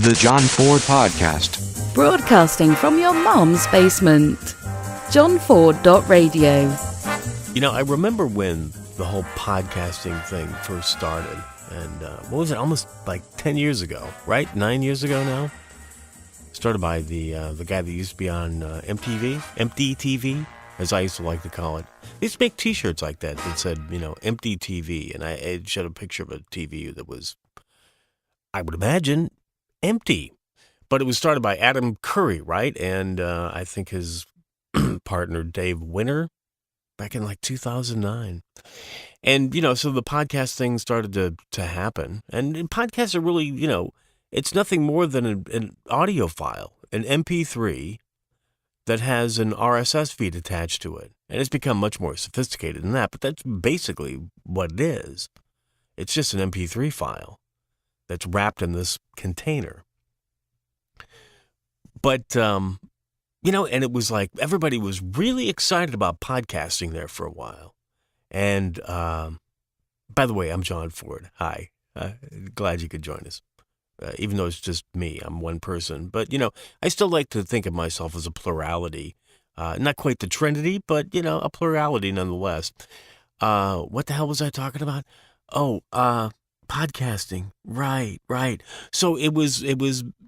The John Ford Podcast. Broadcasting from your mom's basement. johnford.radio. You know, I remember when the whole podcasting thing first started. And what was it? Almost like 10 years ago, right? 9 years ago now? Started by the guy that used to be on MTV, as I used to like to call it. They used to make T-shirts like that said, you know, empty TV. And I showed a picture of a TV that was, I would imagine, empty. But it was started by Adam Curry, right? And I think his partner, Dave Winter, back in like 2009. And, you know, so the podcast thing started to happen. And podcasts are really, you know, it's nothing more than an audio file, an MP3 that has an RSS feed attached to it. And it's become much more sophisticated than that, but that's basically what it is. It's just an MP3 file that's wrapped in this container. But, you know, and it was like everybody was really excited about podcasting there for a while. And, by the way, I'm John Ford. Hi. Glad you could join us. Even though it's just me, I'm one person. But, you know, I still like to think of myself as a plurality. Not quite the Trinity, but, you know, a plurality nonetheless. What the hell was I talking about? Oh, podcasting. Right. So it was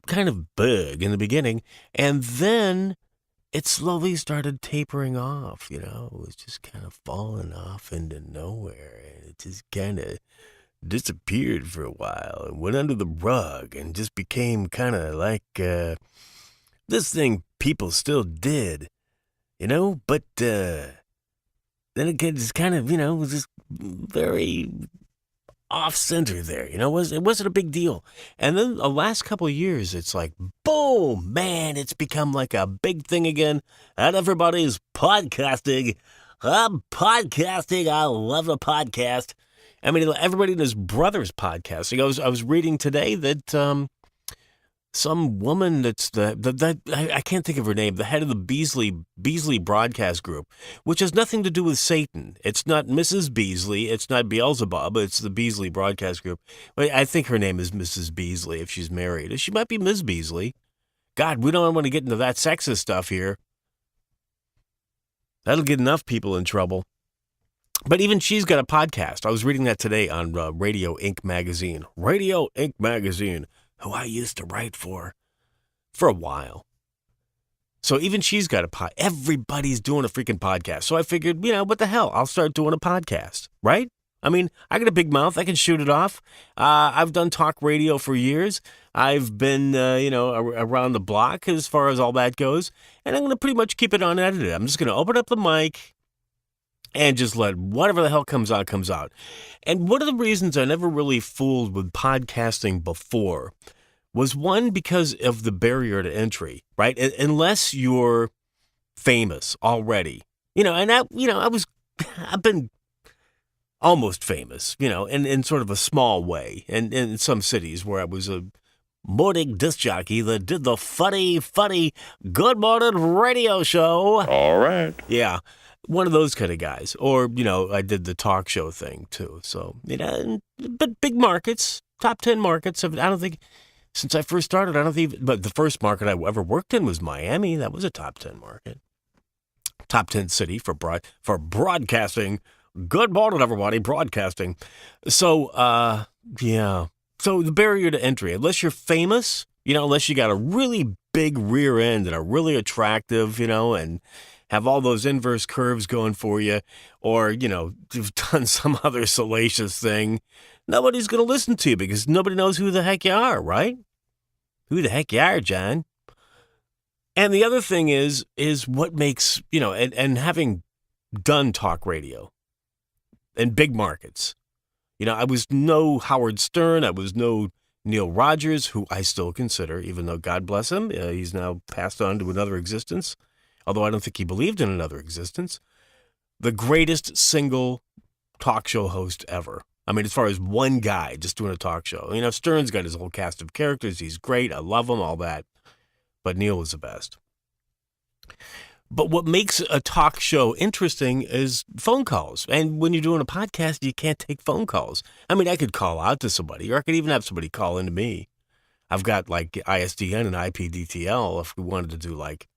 kind of big in the beginning. And then it slowly started tapering off, you know. It was just kind of falling off into nowhere. And it just kind of disappeared for a while and went under the rug and just became kind of like this thing people still did, you know. But then again, it's kind of, you know, was just very off-center there, you know. It wasn't a big deal. And then the last couple of years, it's like, boom, man, it's become like a big thing again. And everybody's podcasting. I'm podcasting. I love a podcast. I mean, everybody and his brother's podcasting. I was reading today that some woman that's I can't think of her name, the head of the Beasley Broadcast Group, which has nothing to do with Satan. It's not Mrs. Beasley. It's not Beelzebub. It's the Beasley Broadcast Group. I think her name is Mrs. Beasley if she's married. She might be Ms. Beasley. God, we don't want to get into that sexist stuff here. That'll get enough people in trouble. But even she's got a podcast. I was reading that today on Radio Inc. magazine. Radio Inc. magazine, who I used to write for a while. So even she's got a pod. Everybody's doing a freaking podcast. So I figured, you know, what the hell? I'll start doing a podcast, right? I mean, I got a big mouth. I can shoot it off. I've done talk radio for years. I've been, you know, around the block as far as all that goes. And I'm going to pretty much keep it unedited. I'm just going to open up the mic and just let whatever the hell comes out, comes out. And one of the reasons I never really fooled with podcasting before was, one, because of the barrier to entry, right? Unless you're famous already. You know, and I've been almost famous, you know, in sort of a small way. And in some cities where I was a morning disc jockey that did the funny Good Morning Radio show. All right. Yeah. One of those kind of guys. Or, you know, I did the talk show thing too. So, you know, but big markets, top 10 markets. I don't think, since I first started, but the first market I ever worked in was Miami. That was a top 10 market. Top 10 city for broadcasting. Good morning, everybody, broadcasting. So, yeah. So the barrier to entry, unless you're famous, you know, unless you got a really big rear end and are really attractive, you know, and have all those inverse curves going for you, or, you know, you've done some other salacious thing, nobody's going to listen to you because nobody knows who the heck you are, right? Who the heck you are, John? And the other thing is what makes, you know, and having done talk radio in big markets, you know, I was no Howard Stern, I was no Neil Rogers, who I still consider, even though God bless him, he's now passed on to another existence, although I don't think he believed in another existence, the greatest single talk show host ever. I mean, as far as one guy just doing a talk show. You know, Stern's got his whole cast of characters. He's great. I love him, all that. But Neil was the best. But what makes a talk show interesting is phone calls. And when you're doing a podcast, you can't take phone calls. I mean, I could call out to somebody, or I could even have somebody call into me. I've got like ISDN and IPDTL if we wanted to do like,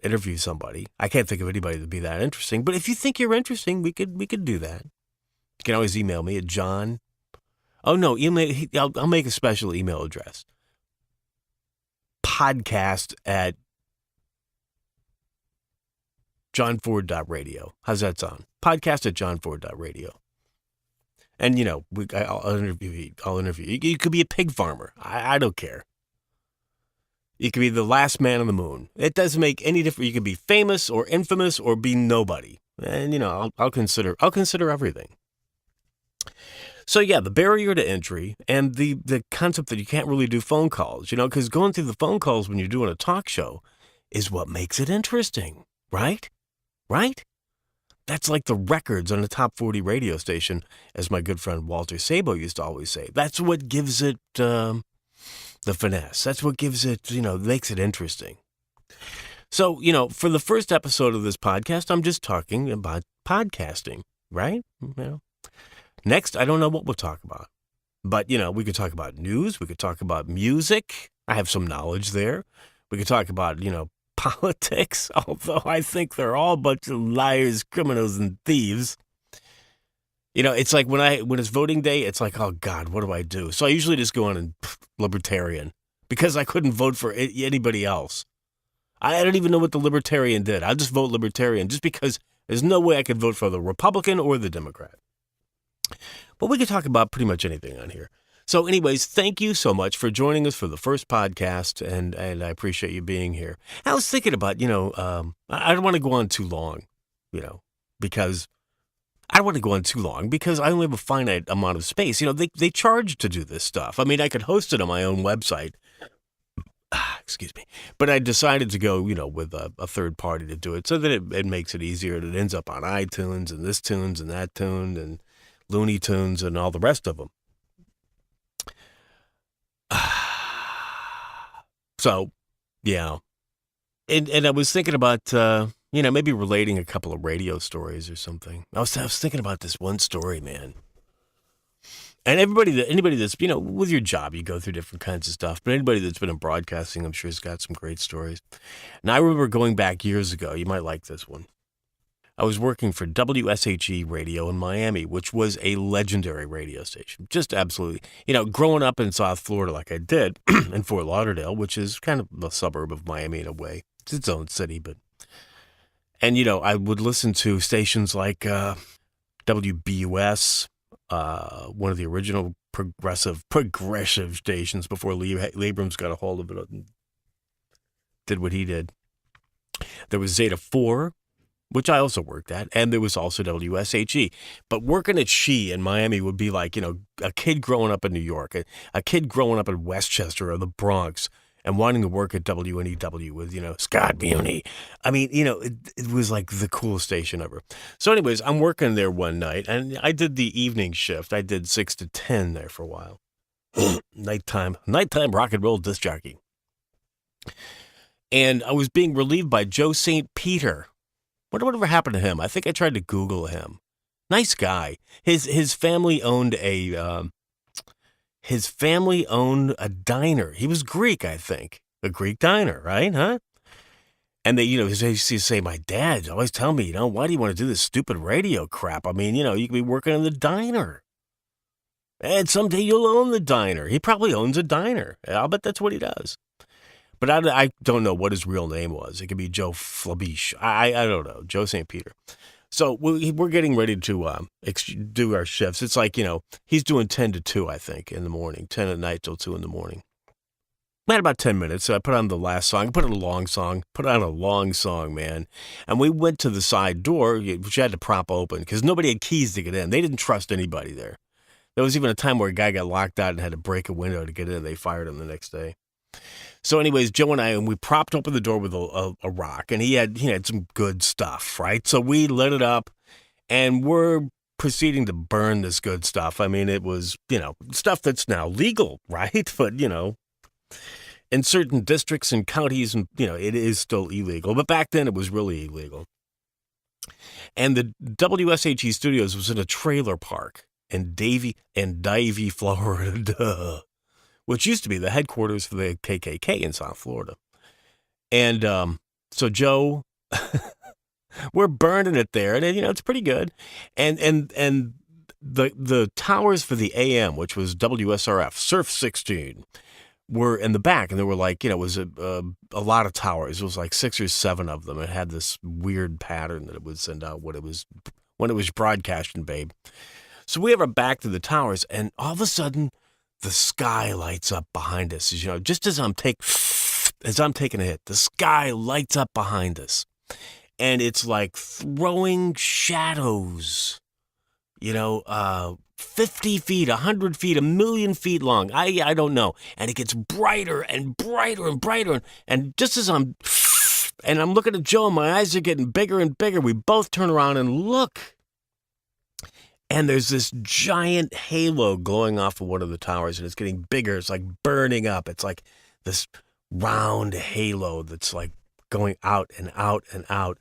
interview somebody. I can't think of anybody that'd be that interesting. But if you think you're interesting, we could do that. You can always email me at John. Oh, no, I'll make a special email address. Podcast at johnford.radio. How's that sound? Podcast at johnford.radio. And, I'll interview you. You could be a pig farmer. I don't care. You could be the last man on the moon. It doesn't make any difference. You could be famous or infamous or be nobody. And, I'll consider everything. So, yeah, the barrier to entry and the concept that you can't really do phone calls, because going through the phone calls when you're doing a talk show is what makes it interesting, right? Right? That's like the records on the top 40 radio station, as my good friend Walter Sabo used to always say. That's what gives it the finesse. That's what gives it, makes it interesting. So, for the first episode of this podcast, I'm just talking about podcasting, right? Next, I don't know what we'll talk about. But, we could talk about news. We could talk about music. I have some knowledge there. We could talk about, politics, although I think they're all a bunch of liars, criminals, and thieves. It's like when it's voting day, it's like, oh, God, what do I do? So I usually just go on and libertarian because I couldn't vote for anybody else. I don't even know what the libertarian did. I'll just vote libertarian just because there's no way I could vote for the Republican or the Democrat. But we could talk about pretty much anything on here. So anyways, thank you so much for joining us for the first podcast, and I appreciate you being here. I was thinking about, I don't want to go on too long, because I don't want to go on too long because I only have a finite amount of space. They charge to do this stuff. I mean, I could host it on my own website. Excuse me. But I decided to go, with a third party to do it so that it makes it easier. And it ends up on iTunes and this tunes and that tune and Looney Tunes and all the rest of them. So, yeah. And I was thinking about, maybe relating a couple of radio stories or something. I was thinking about this one story, man. And anybody that's, with your job, you go through different kinds of stuff. But anybody that's been in broadcasting, I'm sure has got some great stories. And I remember going back years ago. You might like this one. I was working for WSHE radio in Miami, which was a legendary radio station. Just absolutely, growing up in South Florida like I did in Fort Lauderdale, which is kind of a suburb of Miami in a way. It's its own city, but. And, I would listen to stations like WBUS, one of the original progressive stations before Lee Abrams got a hold of it and did what he did. There was Zeta 4, which I also worked at, and there was also WSHE. But working at SHE in Miami would be like, a kid growing up in New York, a kid growing up in Westchester or the Bronx, and wanting to work at WNEW with, Scott Muni. I mean, it was like the coolest station ever. So anyways, I'm working there one night, and I did the evening shift. I did 6 to 10 there for a while. Nighttime rock and roll disc jockey. And I was being relieved by Joe St. Peter. Wonder whatever happened to him. I think I tried to Google him. Nice guy. His family owned a diner. He was Greek, I think. A Greek diner, right? Huh? And they, they used to say, my dad always tell me, why do you want to do this stupid radio crap? I mean, you could be working in the diner. And someday you'll own the diner. He probably owns a diner. I'll bet that's what he does. But I don't know what his real name was. It could be Joe Flabiche. I don't know. Joe St. Peter. So we're getting ready to do our shifts. It's like, he's doing 10 to 2, I think, in the morning. 10 at night till 2 in the morning. I had about 10 minutes, so I put on the last song. I put on a long song, man. And we went to the side door, which you had to prop open, because nobody had keys to get in. They didn't trust anybody there. There was even a time where a guy got locked out and had to break a window to get in. They fired him the next day. So anyways, Joe and we propped open the door with a rock, and he had some good stuff, right? So we lit it up, and we're proceeding to burn this good stuff. I mean, it was, stuff that's now legal, right? But, in certain districts and counties, and it is still illegal. But back then, it was really illegal. And the WSHE studios was in a trailer park in Davie, Florida, which used to be the headquarters for the KKK in South Florida. And so Joe, we're burning it there, and it's pretty good. And the towers for the AM, which was WSRF, Surf 16, were in the back, and there were it was a lot of towers. It was like 6 or 7 of them. It had this weird pattern that it would send out when it was broadcasting, babe. So we have our back to the towers, and all of a sudden, the sky lights up behind us. Just as I'm taking a hit, the sky lights up behind us, and it's like throwing shadows. 50 feet, 100 feet, 1,000,000 feet long. I don't know. And it gets brighter and brighter and brighter. And just as I'm looking at Joe, and my eyes are getting bigger and bigger, we both turn around and look. And there's this giant halo glowing off of one of the towers, and it's getting bigger. It's like burning up. It's like this round halo that's like going out and out and out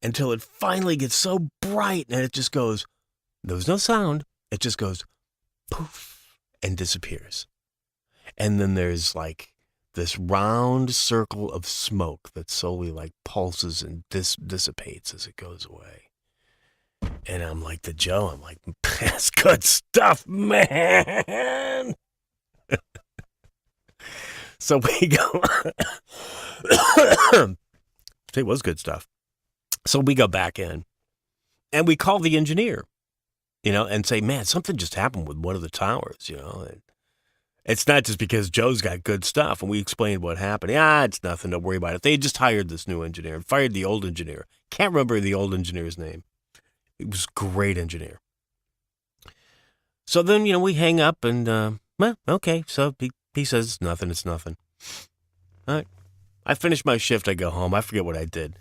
until it finally gets so bright, and it just goes, there was no sound. It just goes poof and disappears. And then there's like this round circle of smoke that slowly pulses and dissipates as it goes away. And I'm like to Joe, I'm like, that's good stuff, man. So we go, it was good stuff. So we go back in and we call the engineer. And say, man, something just happened with one of the towers, And it's not just because Joe's got good stuff. And we explained what happened. It's nothing. Don't worry about it. They had just hired this new engineer and fired the old engineer. Can't remember the old engineer's name. He was a great engineer. So then, we hang up and, okay. So he says it's nothing. It's nothing. All right. I finish my shift. I go home. I forget what I did.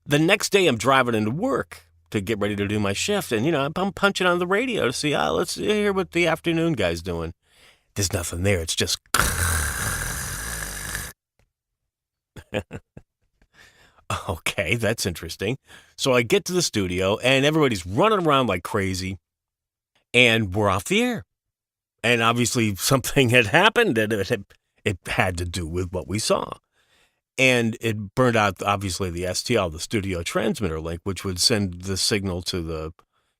The next day I'm driving into work to get ready to do my shift. And, I'm punching on the radio to see, let's hear what the afternoon guy's doing. There's nothing there. It's just... Okay, that's interesting. So I get to the studio, and everybody's running around like crazy, and we're off the air. And obviously something had happened, and it had to do with what we saw. And it burned out, obviously, the STL, the studio transmitter link, which would send the signal to the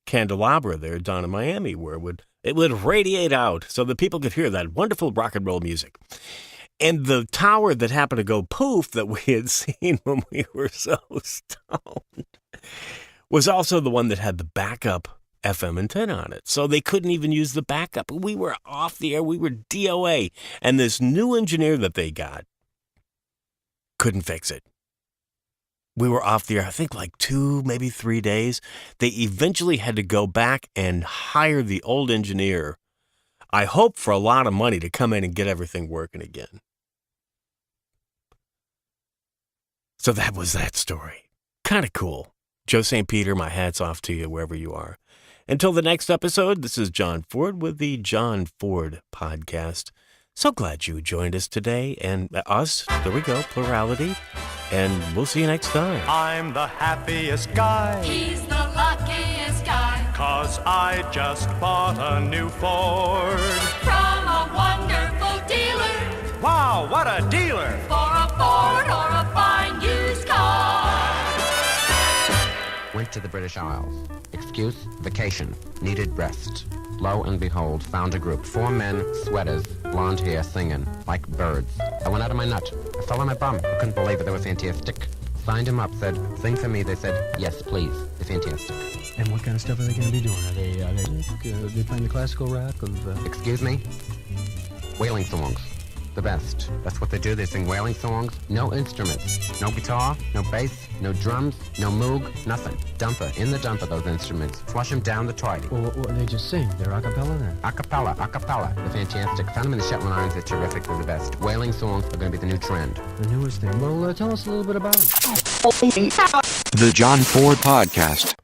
candelabra there down in Miami, where it would radiate out so that people could hear that wonderful rock and roll music. And the tower that happened to go poof that we had seen when we were so stoned was also the one that had the backup FM antenna on it. So they couldn't even use the backup. We were off the air. We were DOA. And this new engineer that they got couldn't fix it. We were off the air, I think 2, maybe 3 days. They eventually had to go back and hire the old engineer, I hope for a lot of money, to come in and get everything working again. So that was that story. Kind of cool. Joe St. Peter, my hat's off to you wherever you are. Until the next episode, this is John Ford with the John Ford Podcast. So glad you joined us today, and us, there we go, plurality, and we'll see you next time. I'm the happiest guy. He's the luckiest guy. 'Cause I just bought a new Ford. From a wonderful dealer. Wow, what a dealer! For a Ford or a fine used car. Went to the British Isles. Excuse, vacation, needed rest. Lo and behold, found a group. 4 men, sweaters, blonde hair, singing, like birds. I went out of my nut. I fell on my bum. I couldn't believe it. They were fantastic. Signed him up, said, sing for me. They said, yes, please. They're fantastic. And what kind of stuff are they going to be doing? Are they playing the classical rock of... Excuse me? Wailing songs. The best. That's what they do. They sing wailing songs. No instruments. No guitar, no bass, no drums, no moog, nothing. Dumper. In the dumper, those instruments. Flush them down the toilet. Or they just sing. They're a cappella then. A cappella. They're fantastic. Found them in the Shetland Islands. They're terrific. They're the best. Wailing songs are going to be the new trend. The newest thing. Well, tell us a little bit about it. The John Ford Podcast.